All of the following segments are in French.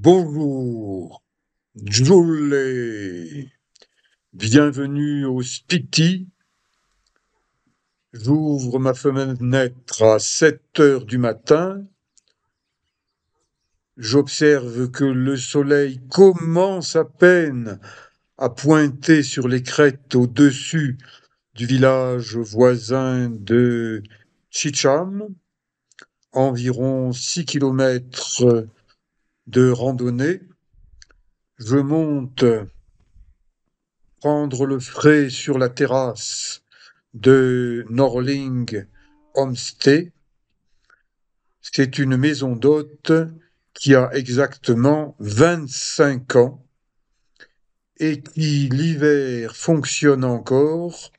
Bonjour, Jolie. Bienvenue au Spiti. J'ouvre ma fenêtre à 7 heures du matin. J'observe que le soleil commence à peine à pointer sur les crêtes au-dessus du village voisin de Chicham, environ 6 kilomètres de randonnée. Je monte prendre le frais sur la terrasse de Norling Homestay. C'est une maison d'hôte qui a exactement 25 ans et qui l'hiver fonctionne encore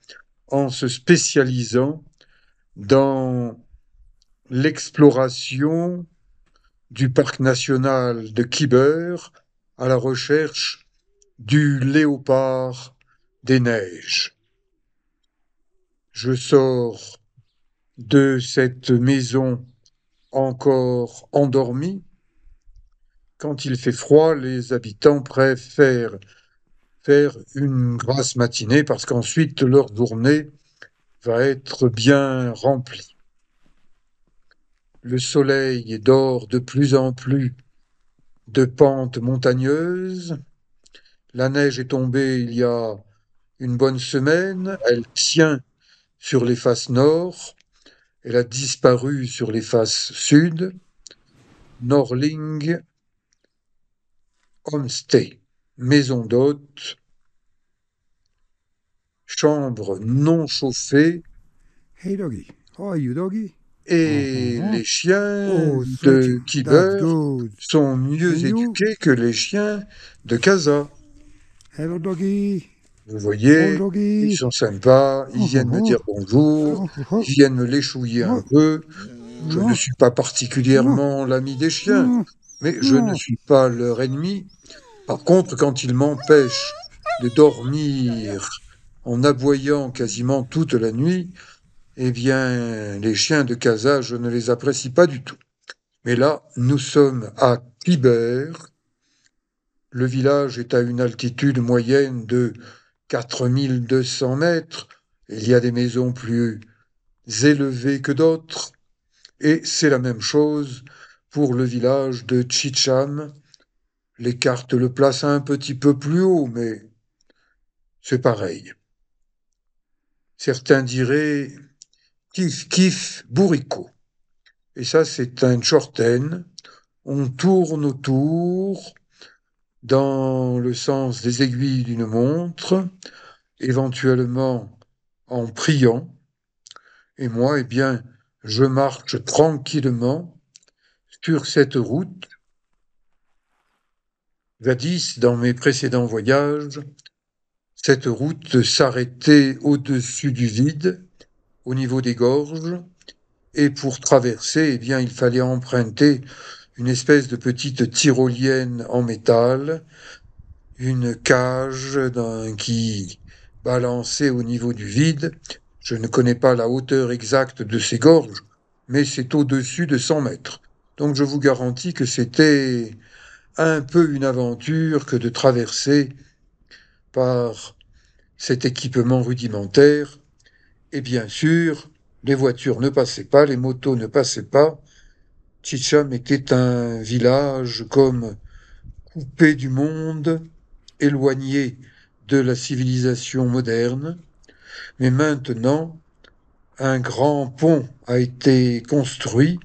en se spécialisant dans l'exploration du parc national de Khyber à la recherche du léopard des neiges. Je sors de cette maison encore endormie. Quand il fait froid, les habitants préfèrent faire une grasse matinée parce qu'ensuite leur journée va être bien remplie. Le soleil dort de plus en plus de pentes montagneuses. La neige est tombée il y a une bonne semaine. Elle tient sur les faces nord. Elle a disparu sur les faces sud. Norling Homestay, maison d'hôte, chambre non chauffée, Hey doggy, how are you doggy? et les chiens Oh, thank you. de That's Khyber good. sont mieux And you? éduqués que les chiens de Casa. Hello doggy. Vous Oh voyez, ils doggy. sont sympas, ils Oh, viennent me oh, dire bonjour, oh, oh, ils viennent me léchouiller un oh, peu. Je ne oh, suis pas oh, particulièrement l'ami des chiens, oh, mais je ne oh. suis pas leur ennemi. Par contre, quand ils m'empêchent de dormir en aboyant quasiment toute la nuit, eh bien, les chiens de Casa, je ne les apprécie pas du tout. Mais là, nous sommes à Khyber. Le village est à une altitude moyenne de 4200 mètres. Il y a des maisons plus élevées que d'autres. Et c'est la même chose pour le village de Chicham. Les cartes le placent un petit peu plus haut, mais c'est pareil. Certains diraient kiff kiff bourricot. Et ça, c'est un shorten. On tourne autour dans le sens des aiguilles d'une montre, éventuellement en priant. Et moi, eh bien, je marche tranquillement sur cette route. Jadis, dans mes précédents voyages, cette route s'arrêtait au-dessus du vide, au niveau des gorges, et pour traverser, eh bien, il fallait emprunter une espèce de petite tyrolienne en métal, une cage qui balançait au niveau du vide. Je ne connais pas la hauteur exacte de ces gorges, mais c'est au-dessus de 100 mètres. Donc je vous garantis que c'était un peu une aventure que de traverser par cet équipement rudimentaire. Et bien sûr, les voitures ne passaient pas, les motos ne passaient pas. Chicham était un village comme coupé du monde, éloigné de la civilisation moderne. Mais maintenant, un grand pont a été construit,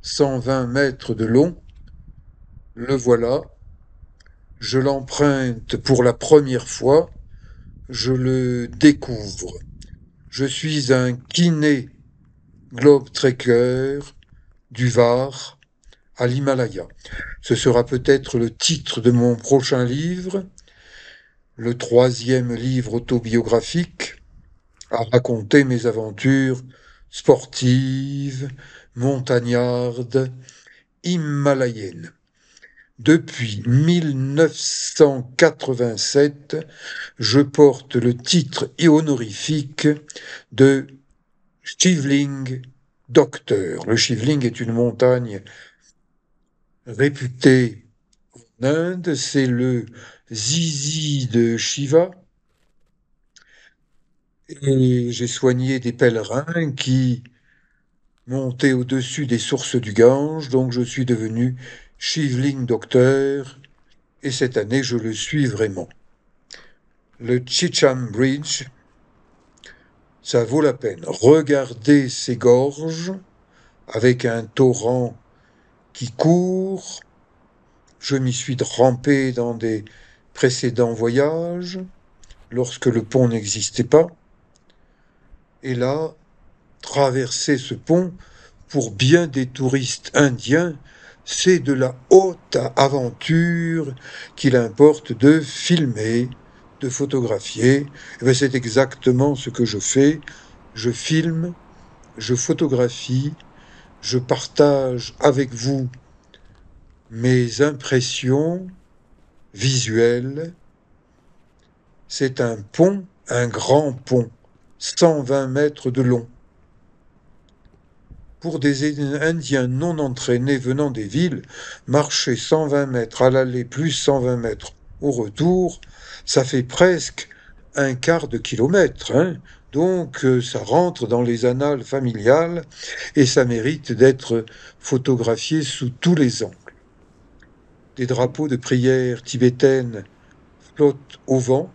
120 mètres de long. Le voilà. Je l'emprunte pour la première fois. Je le découvre. Je suis un kiné globe-trekker du Var à l'Himalaya. Ce sera peut-être le titre de mon prochain livre, le troisième livre autobiographique, à raconter mes aventures sportives, montagnardes, himalayennes. Depuis 1987, je porte le titre honorifique de Shivling Docteur. Le Shivling est une montagne réputée Inde, c'est le zizi de Shiva. Et j'ai soigné des pèlerins qui montaient au-dessus des sources du Gange, donc je suis devenu Shivling docteur, et cette année je le suis vraiment. Le Chicham Bridge, ça vaut la peine. Regardez ces gorges avec un torrent qui court. Je m'y suis trempé dans des précédents voyages, lorsque le pont n'existait pas. Et là, traverser ce pont, pour bien des touristes indiens, c'est de la haute aventure qu'il importe de filmer, de photographier. Eh bien, c'est exactement ce que je fais. Je filme, je photographie, je partage avec vous mes impressions visuelles. C'est un pont, un grand pont, 120 mètres de long. Pour des Indiens non entraînés venant des villes, marcher 120 mètres à l'aller plus 120 mètres au retour, ça fait presque un quart de kilomètre, hein. Donc ça rentre dans les annales familiales et ça mérite d'être photographié sous tous les angles. Des drapeaux de prière tibétaines flottent au vent.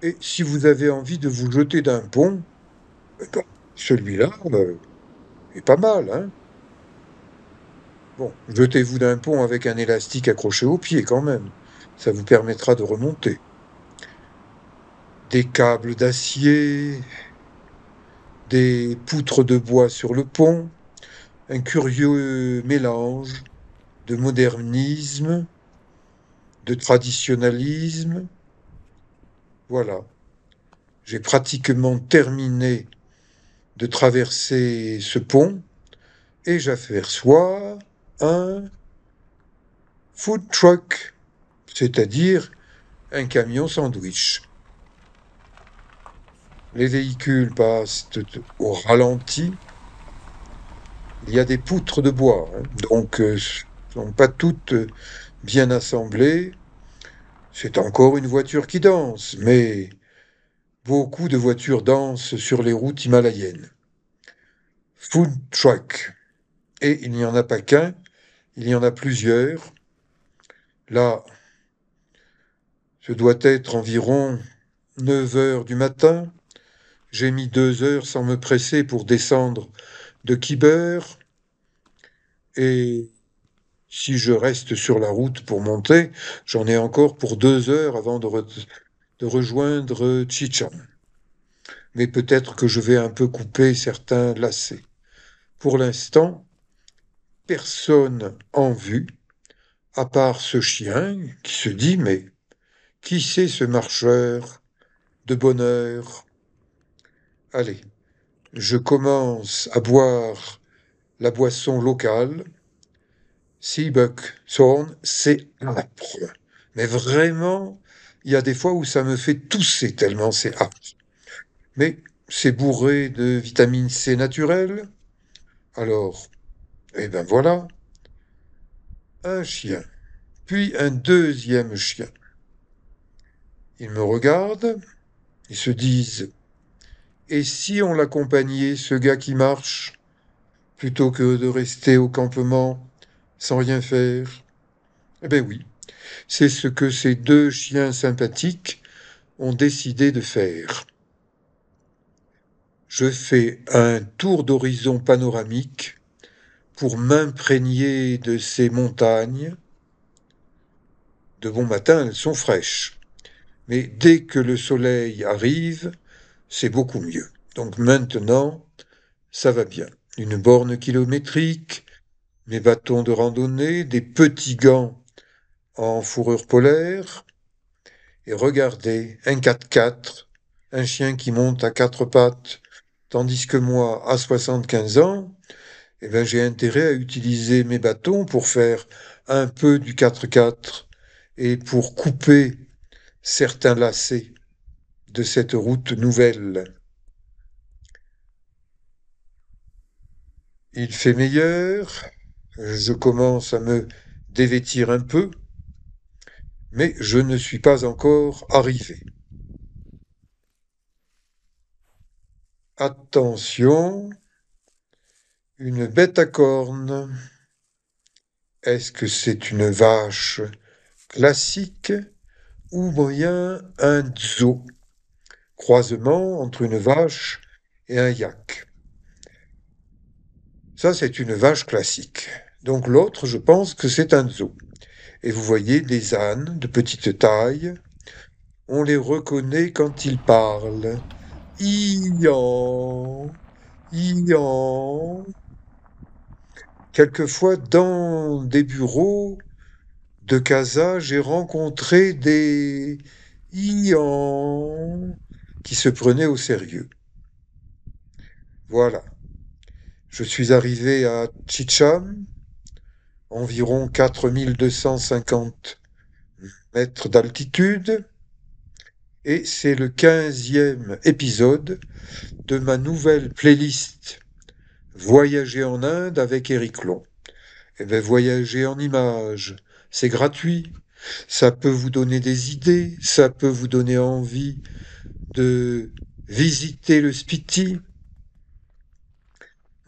Et si vous avez envie de vous jeter d'un pont, eh ben, celui-là est pas mal, hein. Bon, jetez-vous d'un pont avec un élastique accroché au pied quand même. Ça vous permettra de remonter. Des câbles d'acier, des poutres de bois sur le pont, un curieux mélange de modernisme, de traditionnalisme. Voilà, j'ai pratiquement terminé de traverser ce pont et j'aperçois un food truck, c'est-à-dire un camion sandwich. Les véhicules passent au ralenti. Il y a des poutres de bois, hein, donc sont pas toutes bien assemblées. C'est encore une voiture qui danse, mais beaucoup de voitures dansent sur les routes himalayennes. Food truck. Et il n'y en a pas qu'un, il y en a plusieurs. Là, ce doit être environ 9 heures du matin. J'ai mis 2 heures sans me presser pour descendre de Kiber. Et si je reste sur la route pour monter, j'en ai encore pour 2 heures avant de rejoindre Chicham. Mais peut-être que je vais un peu couper certains lacets. Pour l'instant, personne en vue, à part ce chien qui se dit, mais qui c'est ce marcheur de bonne heure? Allez, je commence à boire la boisson locale. Seabuckthorn, c'est âpre. Mais vraiment, il y a des fois où ça me fait tousser tellement c'est âpre. Mais c'est bourré de vitamine C naturelle. Alors, eh ben voilà, un chien, puis un deuxième chien. Ils me regardent, ils se disent, et si on l'accompagnait, ce gars qui marche, plutôt que de rester au campement sans rien faire? Eh ben oui, c'est ce que ces deux chiens sympathiques ont décidé de faire. Je fais un tour d'horizon panoramique pour m'imprégner de ces montagnes. De bon matin, elles sont fraîches. Mais dès que le soleil arrive, c'est beaucoup mieux. Donc maintenant, ça va bien. Une borne kilométrique, mes bâtons de randonnée, des petits gants en fourrure polaire, et regardez, un 4x4, un chien qui monte à quatre pattes, tandis que moi, à 75 ans, eh ben, j'ai intérêt à utiliser mes bâtons pour faire un peu du 4x4 et pour couper certains lacets de cette route nouvelle. Il fait meilleur, je commence à me dévêtir un peu, mais je ne suis pas encore arrivé. Attention, une bête à cornes. Est-ce que c'est une vache classique ou bien un zoo? Croisement entre une vache et un yak. Ça, c'est une vache classique. Donc l'autre, je pense que c'est un zoo. Et vous voyez des ânes de petite taille. On les reconnaît quand ils parlent. Ian, Ian. Quelquefois, dans des bureaux de casa, j'ai rencontré des Ian qui se prenaient au sérieux. Voilà. Je suis arrivé à Chicham, environ 4250 mètres d'altitude, et c'est le 15e épisode de ma nouvelle playlist Voyager en Inde avec Eric Long. Eh bien, voyager en images, c'est gratuit. Ça peut vous donner des idées, ça peut vous donner envie de visiter le Spiti.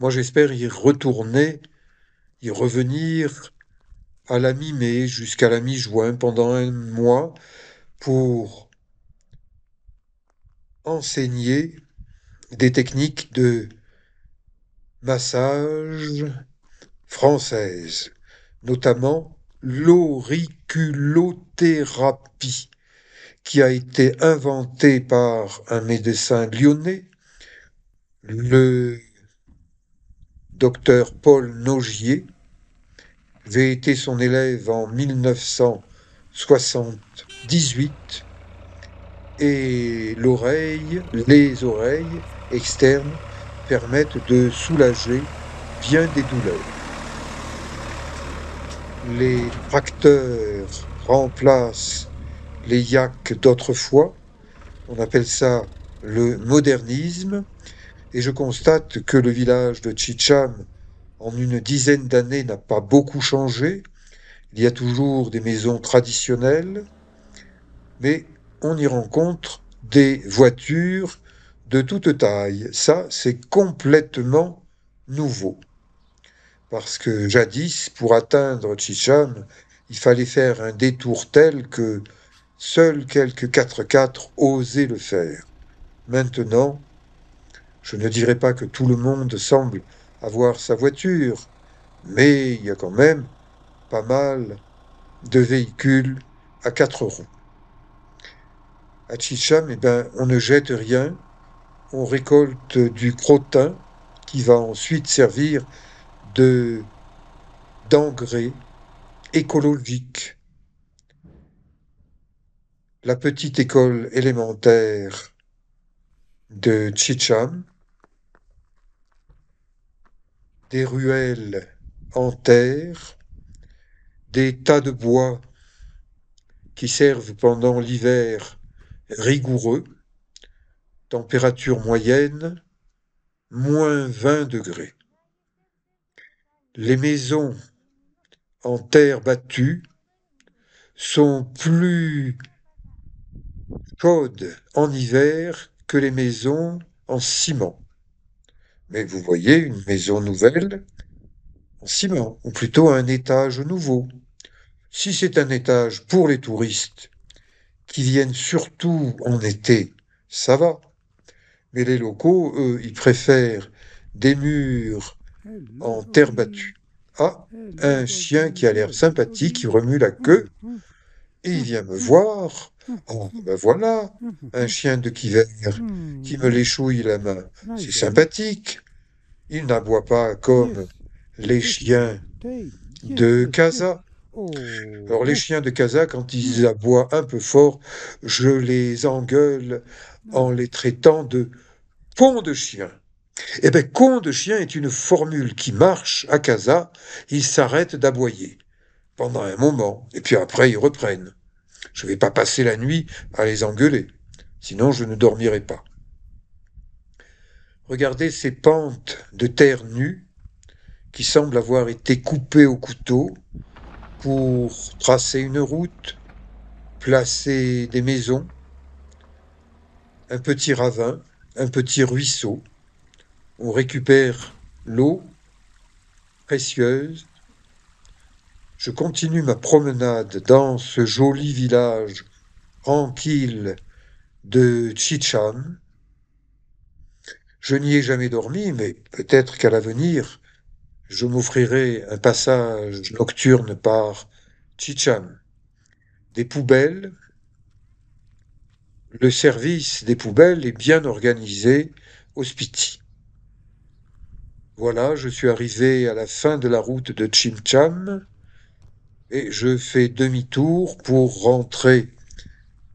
Moi, j'espère y retourner, y revenir à la mi-mai jusqu'à la mi-juin pendant un mois pour enseigner des techniques de massage françaises, notamment l'auriculothérapie, qui a été inventée par un médecin lyonnais, le docteur Paul Nogier. J'ai été son élève en 1978 et les oreilles externes permettent de soulager bien des douleurs. Les tracteurs remplacent les yaks d'autrefois. On appelle ça le modernisme. Et je constate que le village de Chicham, en une dizaine d'années, n'a pas beaucoup changé. Il y a toujours des maisons traditionnelles, mais on y rencontre des voitures de toute taille. Ça, c'est complètement nouveau. Parce que jadis, pour atteindre Chicham, il fallait faire un détour tel que seuls quelques 4x4 osaient le faire. Maintenant, je ne dirais pas que tout le monde semble avoir sa voiture, mais il y a quand même pas mal de véhicules à 4 roues. À Chicham, eh ben, on ne jette rien, on récolte du crottin qui va ensuite servir d'engrais écologique. La petite école élémentaire de Chicham, des ruelles en terre, des tas de bois qui servent pendant l'hiver rigoureux, température moyenne, moins 20 degrés. Les maisons en terre battue sont plus chaudes en hiver que les maisons en ciment. Mais vous voyez, une maison nouvelle en ciment, ou plutôt un étage nouveau. Si c'est un étage pour les touristes qui viennent surtout en été, ça va. Mais les locaux, eux, ils préfèrent des murs en terre battue. Ah, un chien qui a l'air sympathique, qui remue la queue, et il vient me voir. Oh, ben voilà, un chien de Kiver qui me léchouille la main. C'est sympathique. Il n'aboie pas comme les chiens de casa. Alors les chiens de casa, quand ils aboient un peu fort, je les engueule en les traitant de con de chien. Eh bien, con de chien est une formule qui marche à casa. Ils s'arrêtent d'aboyer pendant un moment, et puis après ils reprennent. Je ne vais pas passer la nuit à les engueuler, sinon je ne dormirai pas. Regardez ces pentes de terre nue qui semblent avoir été coupées au couteau pour tracer une route, placer des maisons, un petit ravin, un petit ruisseau. On récupère l'eau précieuse. Je continue ma promenade dans ce joli village tranquille de Chicham. Je n'y ai jamais dormi, mais peut-être qu'à l'avenir, je m'offrirai un passage nocturne par Chicham. Des poubelles, le service des poubelles est bien organisé au Spiti. Voilà, je suis arrivé à la fin de la route de Chimcham et je fais demi-tour pour rentrer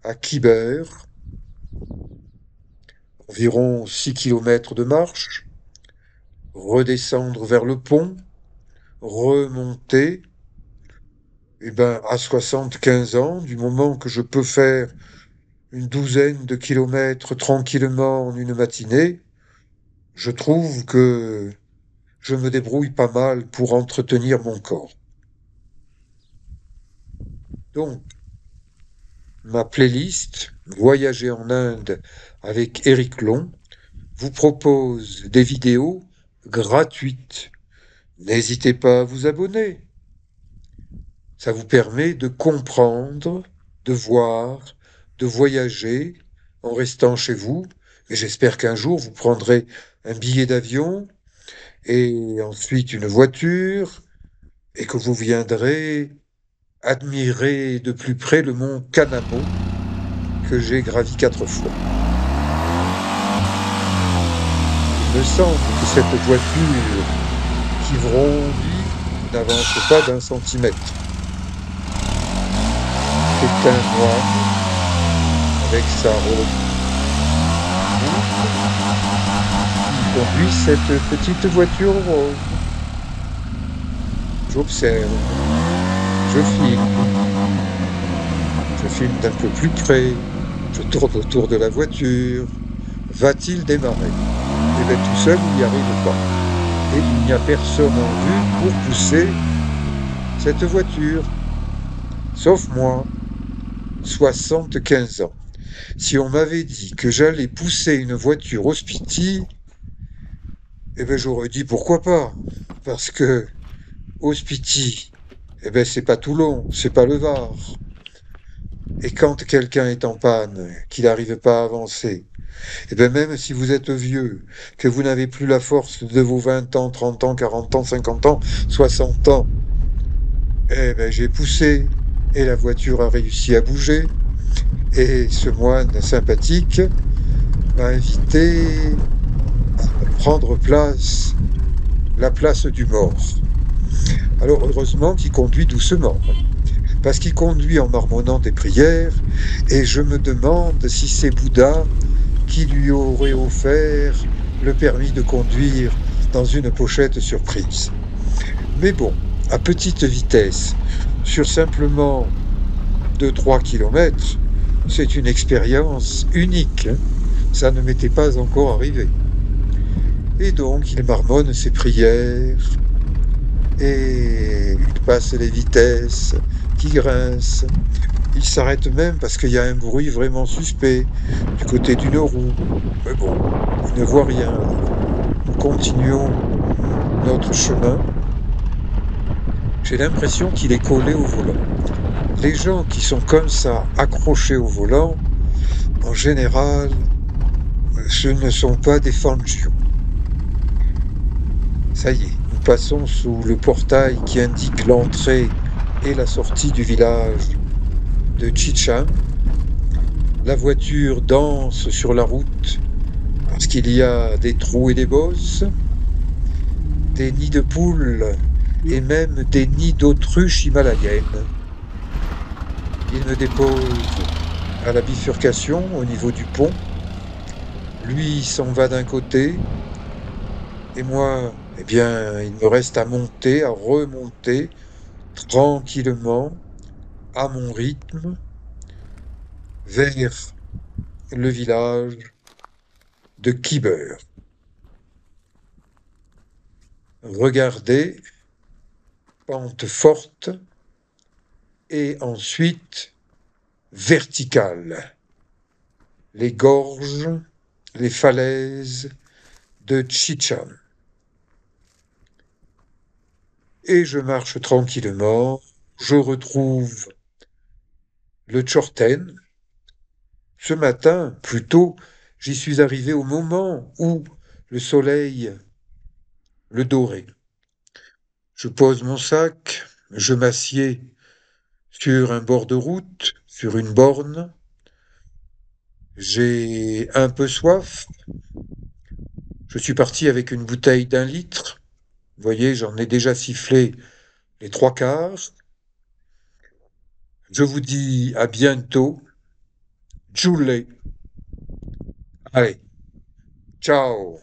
à Khyber, environ 6 kilomètres de marche, redescendre vers le pont, remonter, et ben, à 75 ans, du moment que je peux faire une douzaine de kilomètres tranquillement en une matinée, je trouve que je me débrouille pas mal pour entretenir mon corps. Donc, ma playlist Voyager en Inde avec Éric Long vous propose des vidéos gratuites. N'hésitez pas à vous abonner. Ça vous permet de comprendre, de voir, de voyager en restant chez vous. Et j'espère qu'un jour vous prendrez un billet d'avion et ensuite une voiture et que vous viendrez admirer de plus près le mont Kanamo que j'ai gravi 4 fois. Il me semble que cette voiture qui vrondit n'avance pas d'un centimètre. C'est un moine avec sa robe qui conduit cette petite voiture rose. J'observe, je filme d'un peu plus près, je tourne autour de la voiture. Va-t-il démarrer? Eh bien, tout seul, il n'y arrive pas. Et il n'y a personne en vue pour pousser cette voiture. Sauf moi, 75 ans. Si on m'avait dit que j'allais pousser une voiture au Spiti, eh ben, j'aurais dit pourquoi pas. Parce que au Spiti, eh ben, c'est pas Toulon, c'est pas le Var. Et quand quelqu'un est en panne, qu'il n'arrive pas à avancer, et bien même si vous êtes vieux, que vous n'avez plus la force de vos 20 ans, 30 ans, 40 ans, 50 ans, 60 ans, eh ben j'ai poussé et la voiture a réussi à bouger. Et ce moine sympathique m'a invité à prendre place, la place du mort. Alors heureusement qu'il conduit doucement, parce qu'il conduit en marmonnant des prières, et je me demande si c'est Bouddha qui lui aurait offert le permis de conduire dans une pochette surprise. Mais bon, à petite vitesse, sur simplement 2-3 kilomètres, c'est une expérience unique. Ça ne m'était pas encore arrivé. Et donc, il marmonne ses prières, et il passe les vitesses qui grincent. Il s'arrête même parce qu'il y a un bruit vraiment suspect du côté d'une roue. Mais bon, il ne voit rien. Nous continuons notre chemin. J'ai l'impression qu'il est collé au volant. Les gens qui sont comme ça, accrochés au volant, en général, ce ne sont pas des fangios. Ça y est, nous passons sous le portail qui indique l'entrée et la sortie du village de Chicham. La voiture danse sur la route parce qu'il y a des trous et des bosses, des nids de poules et même des nids d'autruches himalayennes. Il me dépose à la bifurcation au niveau du pont. Lui s'en va d'un côté et moi, eh bien, il me reste à monter, à remonter tranquillement à mon rythme vers le village de Khyber. Regardez, pente forte, et ensuite verticale. Les gorges, les falaises de Chicham. Et je marche tranquillement, je retrouve le Chorten. Ce matin, plus tôt, j'y suis arrivé au moment où le soleil le dorait. Je pose mon sac, je m'assieds sur un bord de route, sur une borne. J'ai un peu soif. Je suis parti avec une bouteille d'1 litre. Vous voyez, j'en ai déjà sifflé les 3/4. Je vous dis à bientôt. Giulle. Allez, ciao.